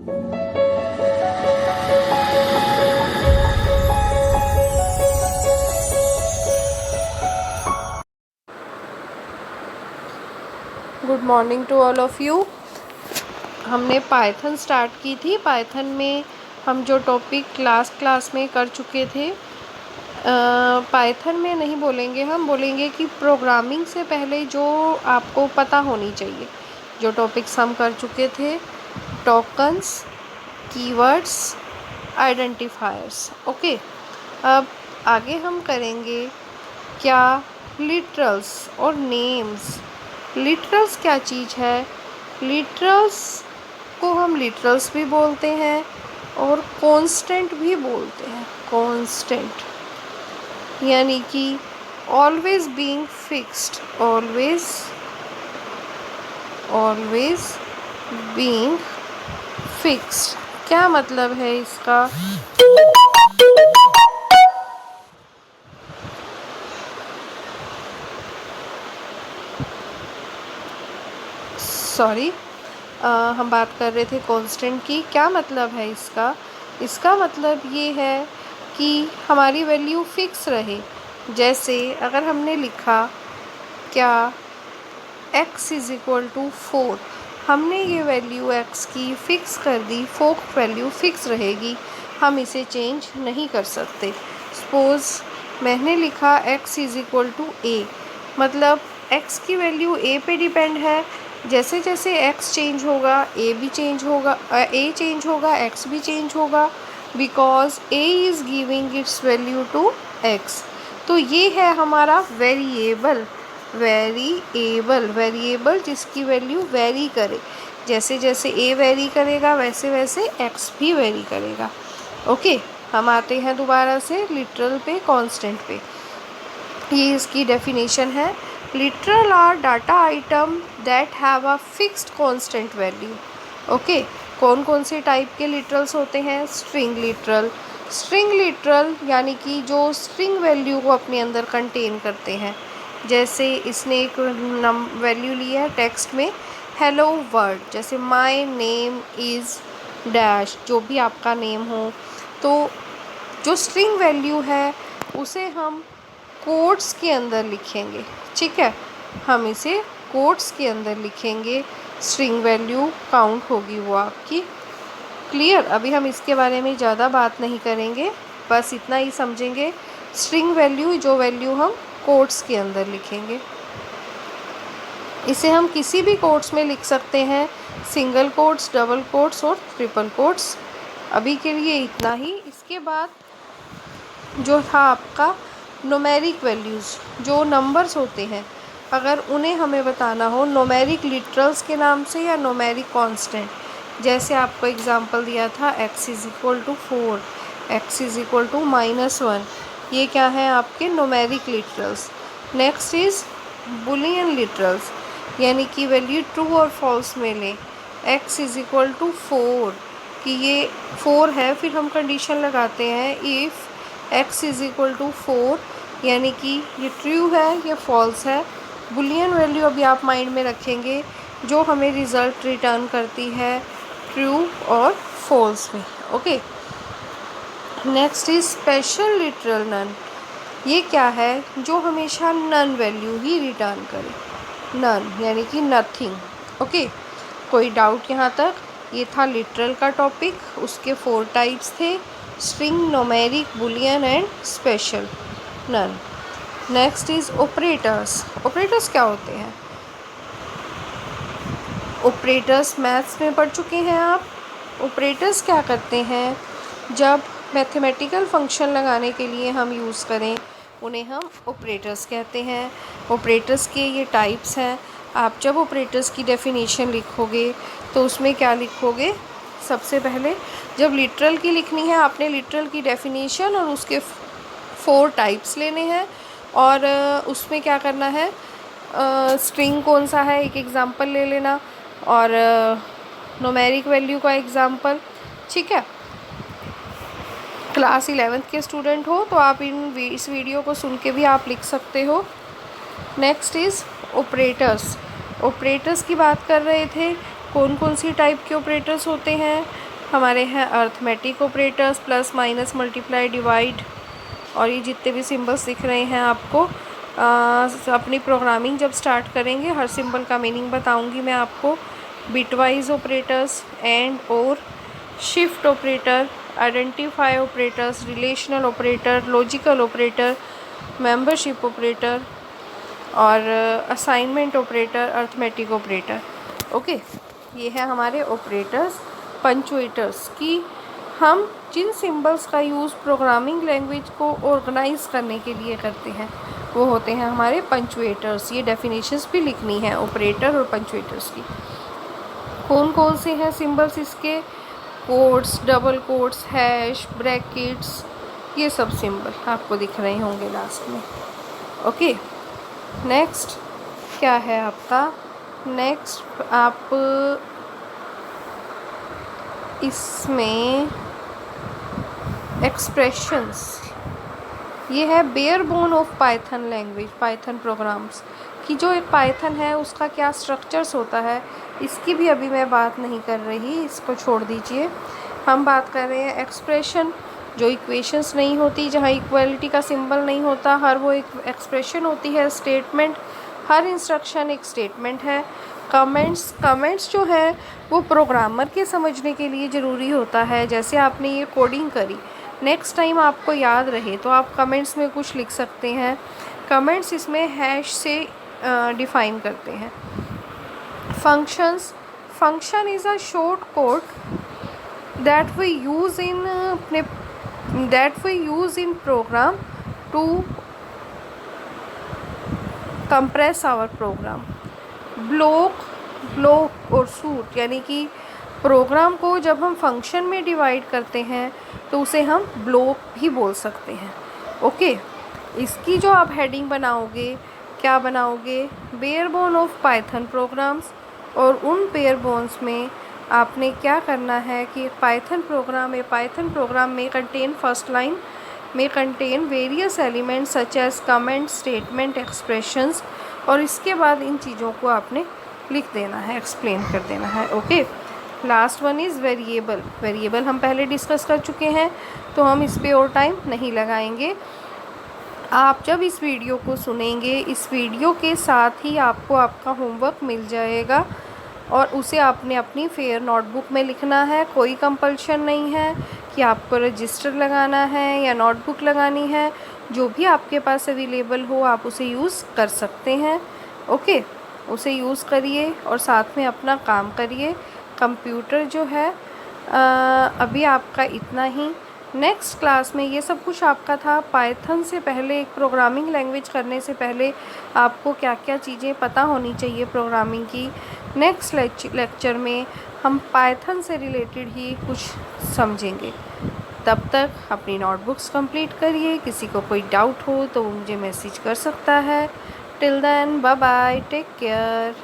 Good morning to all of you. हमने Python start की थी। पाइथन में हम जो टॉपिक क्लास में कर चुके थे, पाइथन में नहीं बोलेंगे, हम बोलेंगे कि प्रोग्रामिंग से पहले जो आपको पता होनी चाहिए, जो टॉपिक्स हम कर चुके थे, टोकन्स, कीवर्ड्स, आइडेंटिफायर्स। ओके, अब आगे हम करेंगे क्या लिटरल्स और नेम्स। लिटरल्स क्या चीज़ है? लिटरल्स को हम लिटरल्स भी बोलते हैं और कांस्टेंट भी बोलते हैं। कांस्टेंट यानी कि always being fixed, always being fixed. क्या मतलब है इसका? सॉरी, हम बात कर रहे थे कांस्टेंट की। क्या मतलब है इसका? इसका मतलब ये है कि हमारी वैल्यू फिक्स रहे। जैसे अगर हमने लिखा क्या x इज़ इक्वल टू 4, हमने ये वैल्यू x की फ़िक्स कर दी, 4 वैल्यू फ़िक्स रहेगी, हम इसे चेंज नहीं कर सकते। सपोज़ मैंने लिखा x is equal to a, मतलब x की वैल्यू a पे डिपेंड है। जैसे जैसे x चेंज होगा a भी चेंज होगा, a चेंज होगा x भी चेंज होगा, because a is giving its value to x। तो ये है हमारा वेरिएबल। वेरिएबल जिसकी वैल्यू वेरी करे। जैसे जैसे a वेरी करेगा वैसे वैसे x भी वेरी करेगा। ओके, हम आते हैं दोबारा से लिटरल पे, कांस्टेंट पे। ये इसकी डेफिनेशन है। Literal are data item that have a fixed constant value. Okay, कौन कौन से टाइप के लिटरल्स होते हैं? String literal. स्ट्रिंग लिटरल यानी कि जो स्ट्रिंग वैल्यू को अपने अंदर कंटेन करते हैं। जैसे इसने एक वैल्यू ली है टेक्स्ट में, हेलो वर्ल्ड, जैसे माय नेम इज़ डैश, जो भी आपका नेम हो। तो जो स्ट्रिंग वैल्यू है उसे हम कोट्स के अंदर लिखेंगे। ठीक है, हम इसे कोट्स के अंदर लिखेंगे, स्ट्रिंग वैल्यू काउंट होगी वो आपकी। क्लियर? अभी हम इसके बारे में ज़्यादा बात नहीं करेंगे, बस इतना ही समझेंगे। स्ट्रिंग वैल्यू, जो वैल्यू हम कोट्स के अंदर लिखेंगे, इसे हम किसी भी कोट्स में लिख सकते हैं, सिंगल कोट्स, डबल कोट्स और ट्रिपल कोट्स। अभी के लिए इतना ही। इसके बाद जो था आपका न्यूमेरिक वैल्यूज़, जो नंबर्स होते हैं, अगर उन्हें हमें बताना हो न्यूमेरिक लिटरल्स के नाम से या न्यूमेरिक कांस्टेंट, जैसे आपको एग्जांपल दिया था x is equal to 4, x is equal to -1, ये क्या है आपके numeric literals. Next is boolean literals, यानी कि वैल्यू ट्रू और फॉल्स में लें। x इज़ इक्वल टू 4 कि ये 4 है, फिर हम कंडीशन लगाते हैं if x is equal to 4, यानी कि ये ट्रू है, ये फॉल्स है। बुलियन वैल्यू अभी आप माइंड में रखेंगे, जो हमें रिज़ल्ट रिटर्न करती है ट्रू और फॉल्स में। Okay, next is special literal none. ये क्या है? जो हमेशा नन वैल्यू ही रिटर्न करे, नन यानी कि नथिंग। ओके, कोई डाउट यहाँ तक? ये था लिटरल का टॉपिक, उसके 4 टाइप्स थे, string, numeric, boolean and special none. Next is operators. Operators क्या होते हैं? ऑपरेटर्स मैथ्स में पढ़ चुके हैं आप। ऑपरेटर्स क्या करते हैं? जब मैथमेटिकल फंक्शन लगाने के लिए हम यूज़ करें, उन्हें हम ऑपरेटर्स कहते हैं। ऑपरेटर्स के ये टाइप्स हैं। आप जब ऑपरेटर्स की डेफिनेशन लिखोगे तो उसमें क्या लिखोगे? सबसे पहले जब लिटरल की लिखनी है, आपने लिटरल की डेफिनेशन और उसके 4 टाइप्स लेने हैं, और उसमें क्या करना है, स्ट्रिंग कौन सा है एक एग्ज़ाम्पल ले लेना, और न्यूमेरिक वैल्यू का एग्ज़ाम्पल। ठीक है, क्लास 11th के स्टूडेंट हो तो आप इस वीडियो को सुन के भी आप लिख सकते हो। Next is operators. ऑपरेटर्स की बात कर रहे थे, कौन कौन सी टाइप के ऑपरेटर्स होते हैं? हमारे हैं arithmetic operators, plus minus multiply divide, और ये जितने भी सिंबल्स दिख रहे हैं आपको अपनी प्रोग्रामिंग जब स्टार्ट करेंगे हर सिंबल का मीनिंग बताऊंगी मैं आपको। बिटवाइज ऑपरेटर्स, एंड और, shift operator, identify operators, relational operator, logical operator, membership operator और assignment operator, arithmetic operator. Okay, ये है हमारे ऑपरेटर्स। पंचुएटर्स की हम जिन सिंबल्स का यूज़ प्रोग्रामिंग लैंग्वेज को ऑर्गेनाइज करने के लिए करते हैं वो होते हैं हमारे पंचुएटर्स। ये डेफिनेशंस भी लिखनी है ऑपरेटर और पंचुएटर्स की। कौन कौन से हैं सिंबल्स इसके? Quotes, double quotes, hash, brackets, ये सब सिंबल आपको दिख रहे होंगे लास्ट में। ओके, नेक्स्ट क्या है आपका? नेक्स्ट आप इसमें एक्सप्रेशंस, ये है bare bone of Python language, Python programs की जो एक पाइथन है उसका क्या स्ट्रक्चर्स होता है इसकी भी अभी मैं बात नहीं कर रही, इसको छोड़ दीजिए। हम बात कर रहे हैं एक्सप्रेशन, जो इक्वेशंस नहीं होती, जहाँ इक्वलिटी का सिंबल नहीं होता, हर वो एक एक्सप्रेशन होती है। स्टेटमेंट, हर इंस्ट्रक्शन एक स्टेटमेंट है। कमेंट्स जो है वो प्रोग्रामर के समझने के लिए ज़रूरी होता है। जैसे आपने ये कोडिंग करी, नेक्स्ट टाइम आपको याद रहे तो आप कमेंट्स में कुछ लिख सकते हैं। कमेंट्स इसमें हैश से डिफ़ाइन करते हैं। Functions, function is a short code that we use in program to compress our program. Block और सूट, यानी कि प्रोग्राम को जब हम फंक्शन में डिवाइड करते हैं तो उसे हम ब्लॉक भी बोल सकते हैं। ओके, इसकी जो आप हेडिंग बनाओगे, क्या बनाओगे? Bare bone of Python programs. और उन बेयर बोन्स में आपने क्या करना है कि पाइथन प्रोग्राम में कंटेन, फर्स्ट लाइन में contain various elements such as comment, statement, expressions, और इसके बाद इन चीज़ों को आपने लिख देना है, एक्सप्लेन कर देना है। Okay, last one is variable. Variable हम पहले डिस्कस कर चुके हैं तो हम इस पे और टाइम नहीं लगाएंगे। आप जब इस वीडियो को सुनेंगे, इस वीडियो के साथ ही आपको आपका होमवर्क मिल जाएगा और उसे आपने अपनी फेयर नोटबुक में लिखना है। कोई कंपल्शन नहीं है कि आपको रजिस्टर लगाना है या नोटबुक लगानी है। जो भी आपके पास अवेलेबल हो आप उसे यूज़ कर सकते हैं। ओके, उसे यूज़ करिए और साथ में अपना काम करिए। कंप्यूटर जो है अभी आपका इतना ही। नेक्स्ट क्लास में ये सब कुछ आपका था। पाइथन से पहले, एक प्रोग्रामिंग लैंग्वेज करने से पहले आपको क्या क्या चीज़ें पता होनी चाहिए प्रोग्रामिंग की। नेक्स्ट लेक्चर में हम पाइथन से रिलेटेड ही कुछ समझेंगे। तब तक अपनी नोटबुक्स कंप्लीट करिए। किसी को कोई डाउट हो तो मुझे मैसेज कर सकता है। Till then, bye bye, take care.